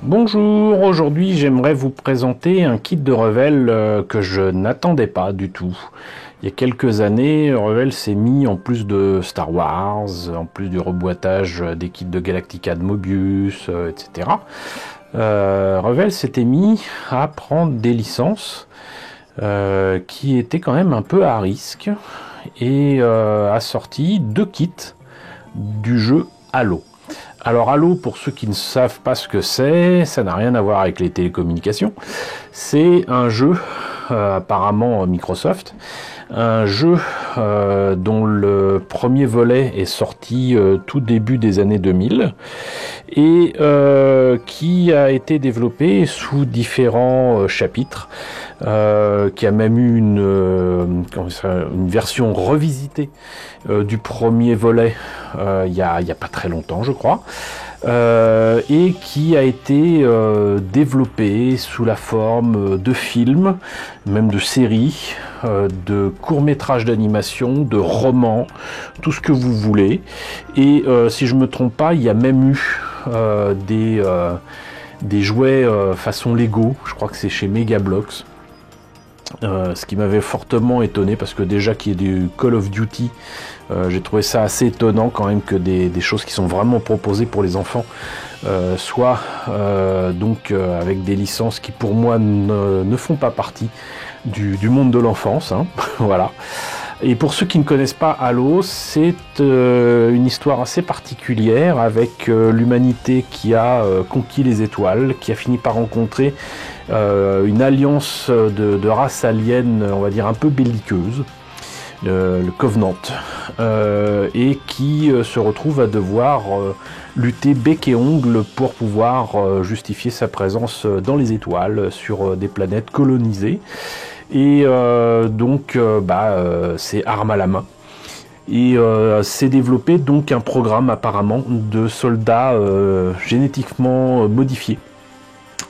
Bonjour, aujourd'hui j'aimerais vous présenter un kit de Revell que je n'attendais pas du tout. Il y a quelques années, Revell s'est mis, en plus de Star Wars, en plus du reboîtage des kits de Galactica de Mobius, etc. Revell s'était mis à prendre des licences qui étaient quand même un peu à risque et a sorti deux kits du jeu Halo. Alors Halo, pour ceux qui ne savent pas ce que c'est, ça n'a rien à voir avec les télécommunications. C'est un jeu, apparemment Microsoft, un jeu dont le premier volet est sorti tout début des années 2000 et qui a été développé sous différents chapitres, qui a même eu une version revisitée du premier volet il y a pas très longtemps, je crois, et qui a été développé sous la forme de films, même de séries, de courts-métrages d'animation, de romans, tout ce que vous voulez. Et si je me trompe pas, il y a même eu des jouets façon Lego, je crois que c'est chez Megablox. Ce qui m'avait fortement étonné, parce que déjà qu'il y ait du Call of Duty, j'ai trouvé ça assez étonnant quand même que des choses qui sont vraiment proposées pour les enfants soient avec des licences qui pour moi ne font pas partie du monde de l'enfance, hein. Voilà. Et pour ceux qui ne connaissent pas Halo, c'est une histoire assez particulière avec l'humanité qui a conquis les étoiles, qui a fini par rencontrer une alliance de races aliens, on va dire un peu belliqueuses, le Covenant, et qui se retrouve à devoir lutter bec et ongle pour pouvoir justifier sa présence dans les étoiles, sur des planètes colonisées. Et c'est arme à la main. Et s'est développé donc un programme apparemment de soldats génétiquement modifiés,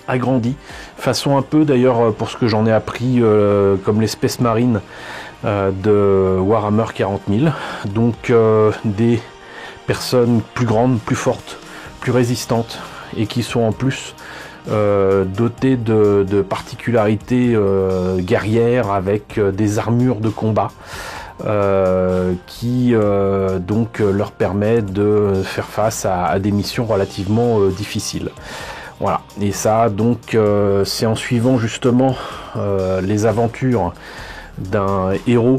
agrandis, façon un peu d'ailleurs, pour ce que j'en ai appris, comme les Space Marines de Warhammer 40 000. Donc des personnes plus grandes, plus fortes, plus résistantes, et qui sont en plus dotés de particularités guerrières, avec des armures de combat qui leur permet de faire face à des missions relativement difficiles. Voilà, et ça donc c'est en suivant justement les aventures d'un héros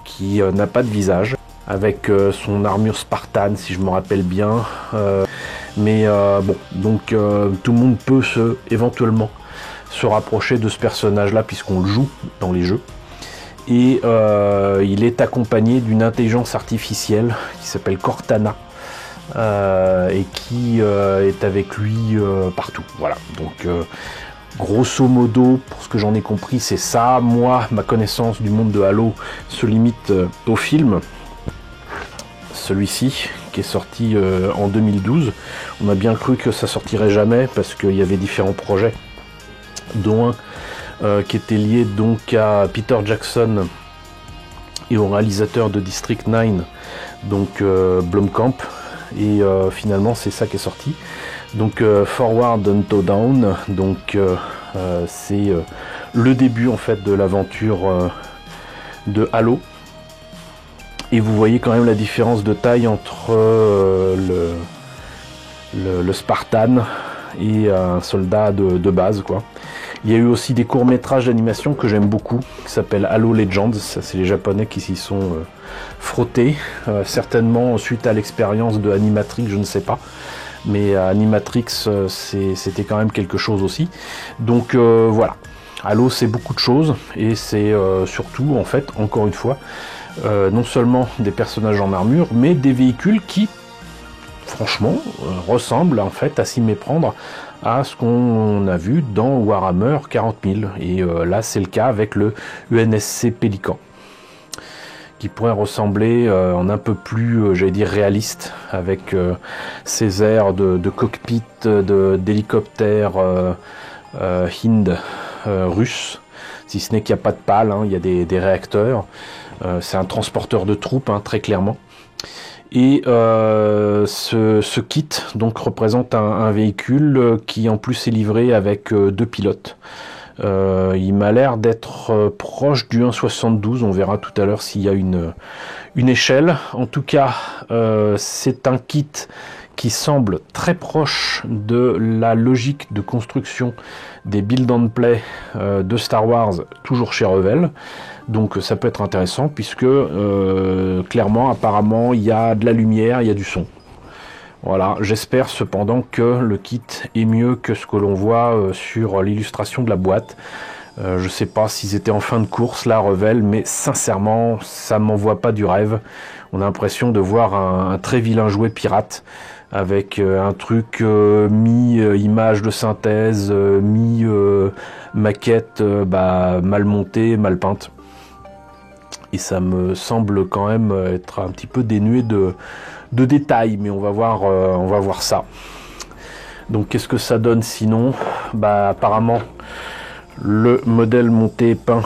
qui n'a pas de visage, avec son armure Spartan, si je me rappelle bien. Tout le monde peut éventuellement se rapprocher de ce personnage-là, puisqu'on le joue dans les jeux. Et il est accompagné d'une intelligence artificielle qui s'appelle Cortana, et qui est avec lui partout. Voilà, donc grosso modo, pour ce que j'en ai compris, c'est ça. Moi, ma connaissance du monde de Halo se limite au film, celui-ci, qui est sorti en 2012. On a bien cru que ça sortirait jamais, parce qu'il y avait différents projets, dont un qui était lié donc à Peter Jackson et au réalisateur de District 9, donc Blomkamp. Et finalement c'est ça qui est sorti, donc Forward Unto Dawn. Donc c'est le début en fait de l'aventure de Halo. Et vous voyez quand même la différence de taille entre le Spartan et un soldat de base, quoi. Il y a eu aussi des courts-métrages d'animation que j'aime beaucoup, qui s'appellent Halo Legends. Ça, c'est les Japonais qui s'y sont frottés, certainement suite à l'expérience de Animatrix, je ne sais pas. Mais Animatrix, c'était quand même quelque chose aussi. Donc voilà, Halo c'est beaucoup de choses, et c'est surtout, en fait, encore une fois, non seulement des personnages en armure, mais des véhicules qui, franchement, ressemblent en fait à s'y méprendre à ce qu'on a vu dans Warhammer 40 000. Et là, c'est le cas avec le UNSC Pélican, qui pourrait ressembler en un peu plus, j'allais dire, réaliste, avec ces airs de cockpit, d'hélicoptère Hind russe, si ce n'est qu'il n'y a pas de pales, hein, il y a des réacteurs. C'est un transporteur de troupes, hein, très clairement. Et ce kit donc représente un véhicule qui en plus est livré avec 2 pilotes. Il m'a l'air d'être proche du 1,72. On verra tout à l'heure s'il y a une échelle. En tout cas, c'est un kit qui semble très proche de la logique de construction des build and play de Star Wars, toujours chez Revell. Donc ça peut être intéressant puisque clairement, apparemment, il y a de la lumière, il y a du son. Voilà, j'espère cependant que le kit est mieux que ce que l'on voit sur l'illustration de la boîte. Je sais pas s'ils étaient en fin de course là, Revell, mais sincèrement, ça m'envoie pas du rêve. On a l'impression de voir un très vilain jouet pirate avec un truc mi-image de synthèse, mi-maquette mal montée, mal peinte. Et ça me semble quand même être un petit peu dénué de détails, mais on va voir ça. Donc qu'est-ce que ça donne sinon? Apparemment le modèle monté et peint,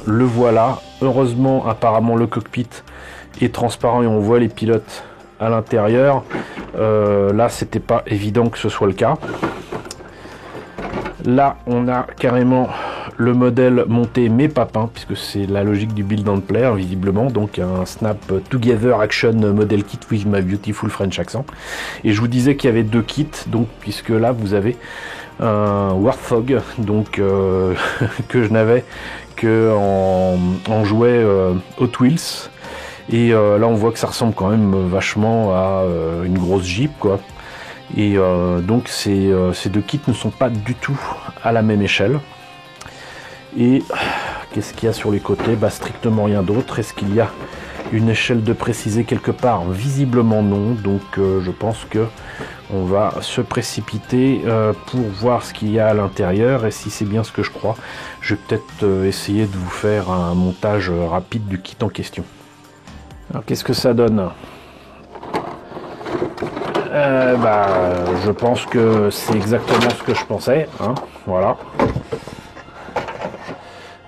le voilà. Heureusement, apparemment le cockpit est transparent et on voit les pilotes à l'intérieur. Là c'était pas évident que ce soit le cas. Là on a carrément le modèle monté mais pas peint, puisque c'est la logique du build and play visiblement, donc un Snap Together Action Model Kit with my beautiful French accent. Et je vous disais qu'il y avait 2 kits, donc puisque là vous avez un Warthog, donc que je n'avais que en jouet Hot Wheels, et là on voit que ça ressemble quand même vachement à une grosse Jeep quoi. Et donc ces 2 kits ne sont pas du tout à la même échelle. Et qu'est-ce qu'il y a sur les côtés? Strictement rien d'autre. Est-ce qu'il y a une échelle de préciser quelque part? Visiblement non. Donc je pense que on va se précipiter pour voir ce qu'il y a à l'intérieur. Et si c'est bien ce que je crois, je vais peut-être essayer de vous faire un montage rapide du kit en question. Alors qu'est-ce que ça donne? Je pense que c'est exactement ce que je pensais, hein, voilà.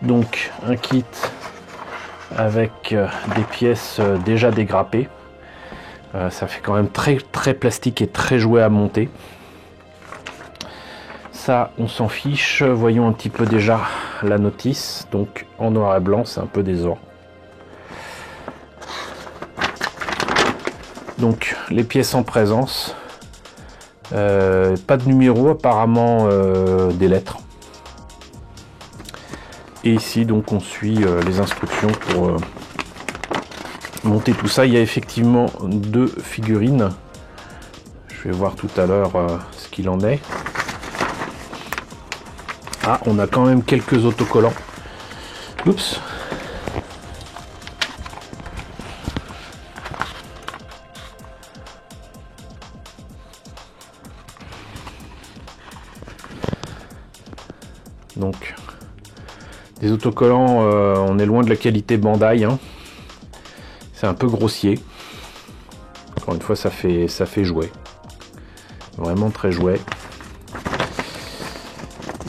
Donc un kit avec des pièces déjà dégrappées. Ça fait quand même très très plastique et très jouet à monter. Ça on s'en fiche. Voyons un petit peu déjà la notice. Donc en noir et blanc, c'est un peu décevant. Donc les pièces en présence, pas de numéro, apparemment des lettres. Et ici donc on suit les instructions pour monter tout ça. Il y a effectivement 2 figurines. Je vais voir tout à l'heure ce qu'il en est. Ah, on a quand même quelques autocollants. Oups. Donc des autocollants, on est loin de la qualité Bandai, hein. C'est un peu grossier. Encore une fois, ça fait jouet, vraiment très jouet.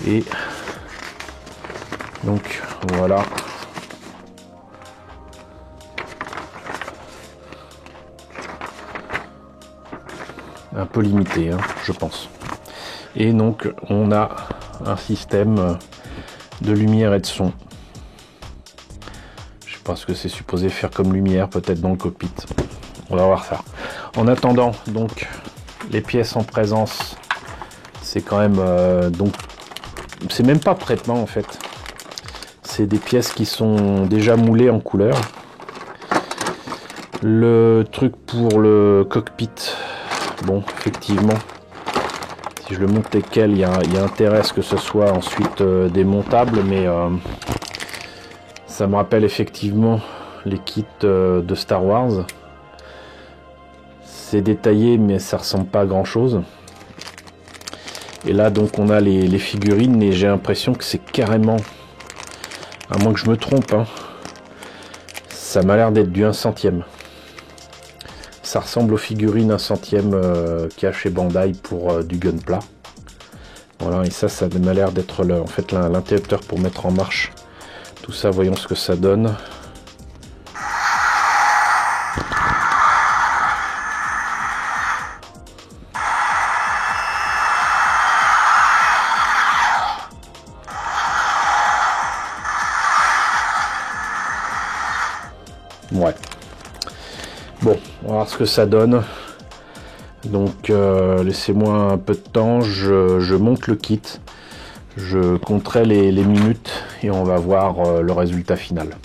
Et donc voilà, un peu limité, hein, je pense. Et donc on a un système de lumière et de son. Je sais pas ce que c'est supposé faire comme lumière, peut-être dans le cockpit. On va voir ça. En attendant, donc les pièces en présence, c'est quand même donc c'est même pas traitement en fait. C'est des pièces qui sont déjà moulées en couleur. Le truc pour le cockpit, bon effectivement, si je le monte tel quel, il y a intérêt à ce que ce soit ensuite démontable, mais ça me rappelle effectivement les kits de Star Wars. C'est détaillé mais ça ressemble pas à grand chose. Et là donc on a les figurines et j'ai l'impression que c'est carrément, à moins que je me trompe, hein, ça m'a l'air d'être du 1/100e. Ça ressemble aux figurines 1/100e qu'il y a chez Bandai pour du Gunpla. Voilà, et ça m'a l'air d'être en fait l'interrupteur pour mettre en marche tout ça. Voyons ce que ça donne. Ouais. Bon, on va voir ce que ça donne. Donc laissez-moi un peu de temps, je monte le kit, je compterai les minutes et on va voir le résultat final.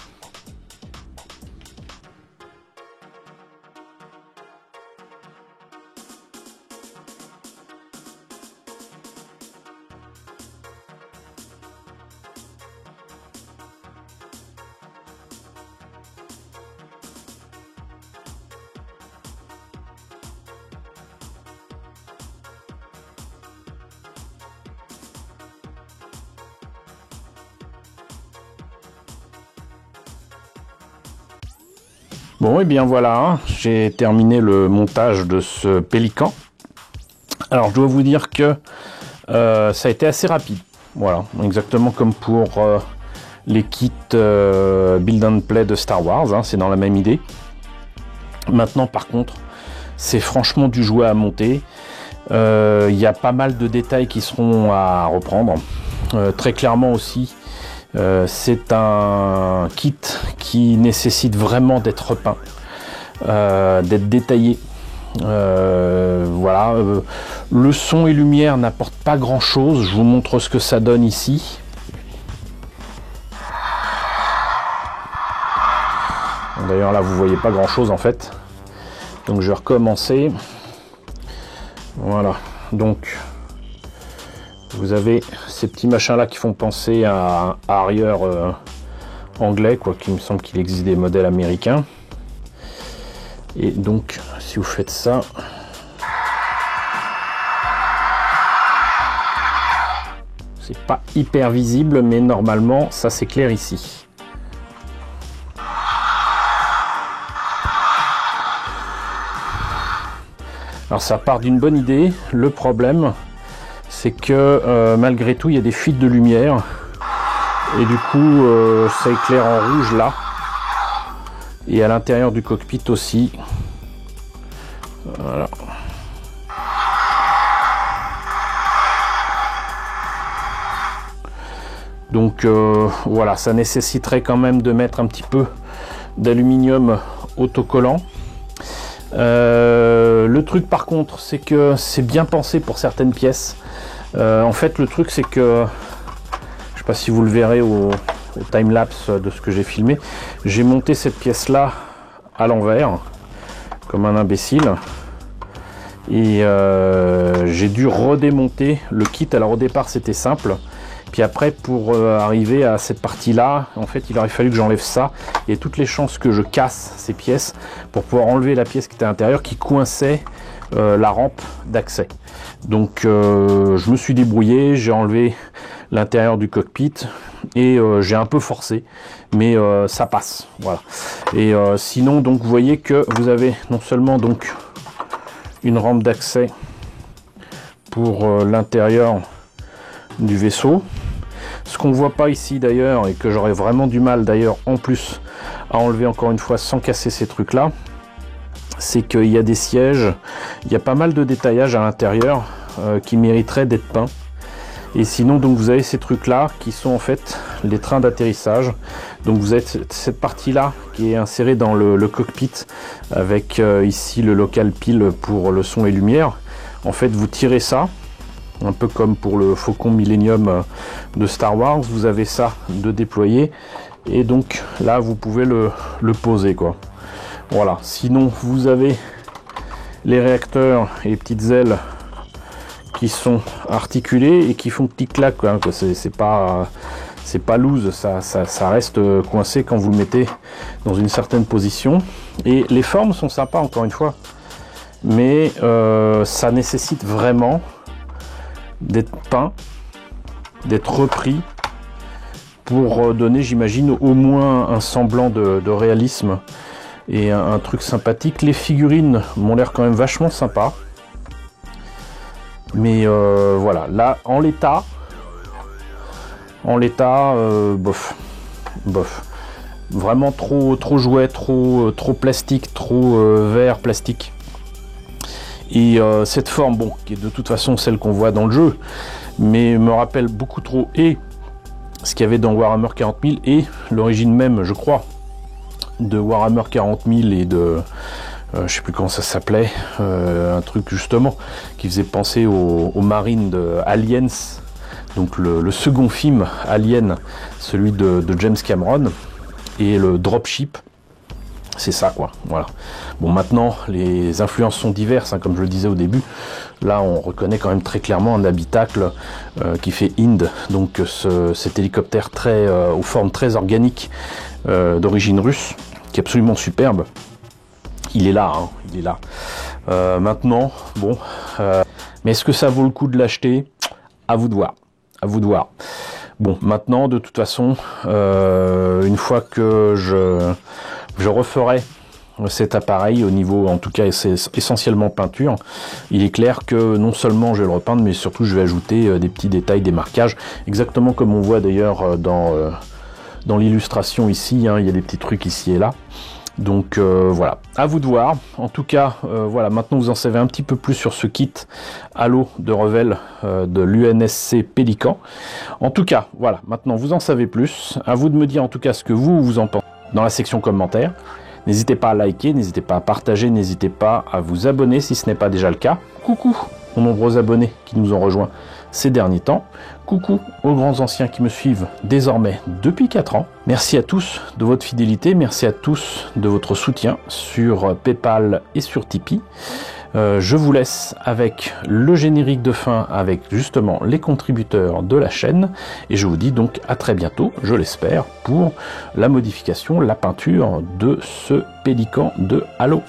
Bon, et bien voilà, hein, j'ai terminé le montage de ce Pélican. Alors, je dois vous dire que ça a été assez rapide. Voilà, exactement comme pour les kits Build and Play de Star Wars, hein, c'est dans la même idée. Maintenant, par contre, c'est franchement du jouet à monter. Il y a pas mal de détails qui seront à reprendre. Très clairement aussi, c'est un kit qui nécessite vraiment d'être peint, d'être détaillé. Voilà, le son et lumière n'apportent pas grand chose. Je vous montre ce que ça donne ici. D'ailleurs là vous voyez pas grand chose en fait, donc je vais recommencer. Voilà, donc vous avez ces petits machins là qui font penser à Harrier anglais, quoi qu'il me semble qu'il existe des modèles américains. Et donc si vous faites ça, c'est pas hyper visible, mais normalement ça c'est clair ici. Alors ça part d'une bonne idée. Le problème c'est que malgré tout il y a des fuites de lumière et du coup ça éclaire en rouge là et à l'intérieur du cockpit aussi. Voilà. Donc voilà, ça nécessiterait quand même de mettre un petit peu d'aluminium autocollant. Le truc par contre c'est que c'est bien pensé pour certaines pièces. En fait le truc c'est que, je sais pas si vous le verrez au time-lapse de ce que j'ai filmé, j'ai monté cette pièce là à l'envers comme un imbécile et j'ai dû redémonter le kit. Alors au départ c'était simple, puis après pour arriver à cette partie là, en fait il aurait fallu que j'enlève ça et toutes les chances que je casse ces pièces pour pouvoir enlever la pièce qui était à l'intérieur qui coinçait la rampe d'accès. Donc je me suis débrouillé, j'ai enlevé l'intérieur du cockpit et j'ai un peu forcé, mais ça passe, voilà. Et sinon donc vous voyez que vous avez non seulement donc une rampe d'accès pour l'intérieur du vaisseau. Ce qu'on voit pas ici d'ailleurs, et que j'aurais vraiment du mal d'ailleurs en plus à enlever encore une fois sans casser ces trucs là, c'est qu'il y a des sièges, il y a pas mal de détaillage à l'intérieur qui mériterait d'être peint. Et sinon donc vous avez ces trucs là qui sont en fait les trains d'atterrissage. Donc vous avez cette partie là qui est insérée dans le cockpit avec ici le local pile pour le son et lumière. En fait vous tirez ça, un peu comme pour le Faucon Millennium de Star Wars, vous avez ça de déployer et donc là vous pouvez le poser quoi. Voilà, sinon vous avez les réacteurs et les petites ailes qui sont articulés et qui font clic-clac, hein, c'est pas loose, ça reste coincé quand vous le mettez dans une certaine position. Et les formes sont sympas encore une fois, mais ça nécessite vraiment d'être peint, d'être repris pour donner, j'imagine, au moins un semblant de réalisme et un truc sympathique. Les figurines m'ont l'air quand même vachement sympa. Mais voilà, là en l'état, bof, vraiment trop jouet, trop plastique, trop vert plastique. Et cette forme, bon, qui est de toute façon celle qu'on voit dans le jeu, mais me rappelle beaucoup trop et ce qu'il y avait dans Warhammer 40 000 et l'origine même, je crois, de Warhammer 40 000 et de... je sais plus comment ça s'appelait, un truc justement qui faisait penser aux marines de Aliens, donc le second film Alien, celui de James Cameron, et le Dropship. C'est ça quoi, voilà. Bon, maintenant les influences sont diverses, hein, comme je le disais au début. Là on reconnaît quand même très clairement un habitacle qui fait Hind, donc cet hélicoptère aux formes très organiques d'origine russe, qui est absolument superbe. Il est là, hein, il est là. Maintenant, bon, mais est-ce que ça vaut le coup de l'acheter? À vous de voir, à vous de voir. Bon, maintenant, de toute façon, une fois que je referai cet appareil au niveau, en tout cas, c'est essentiellement peinture, il est clair que non seulement je vais le repeindre, mais surtout je vais ajouter des petits détails, des marquages, exactement comme on voit d'ailleurs dans l'illustration ici, hein, il y a des petits trucs ici et là. Donc voilà, à vous de voir. En tout cas, voilà, maintenant vous en savez un petit peu plus sur ce kit Halo de Revell de l'UNSC Pélican. En tout cas, voilà, maintenant vous en savez plus. À vous de me dire en tout cas ce que vous en pensez dans la section commentaires. N'hésitez pas à liker, n'hésitez pas à partager, n'hésitez pas à vous abonner si ce n'est pas déjà le cas. Coucou aux nombreux abonnés qui nous ont rejoints ces derniers temps. Coucou aux grands anciens qui me suivent désormais depuis 4 ans. Merci à tous de votre fidélité, merci à tous de votre soutien sur PayPal et sur Tipeee. Je vous laisse avec le générique de fin, avec justement les contributeurs de la chaîne, et je vous dis donc à très bientôt, je l'espère, pour la modification, la peinture de ce Pélican de Halo.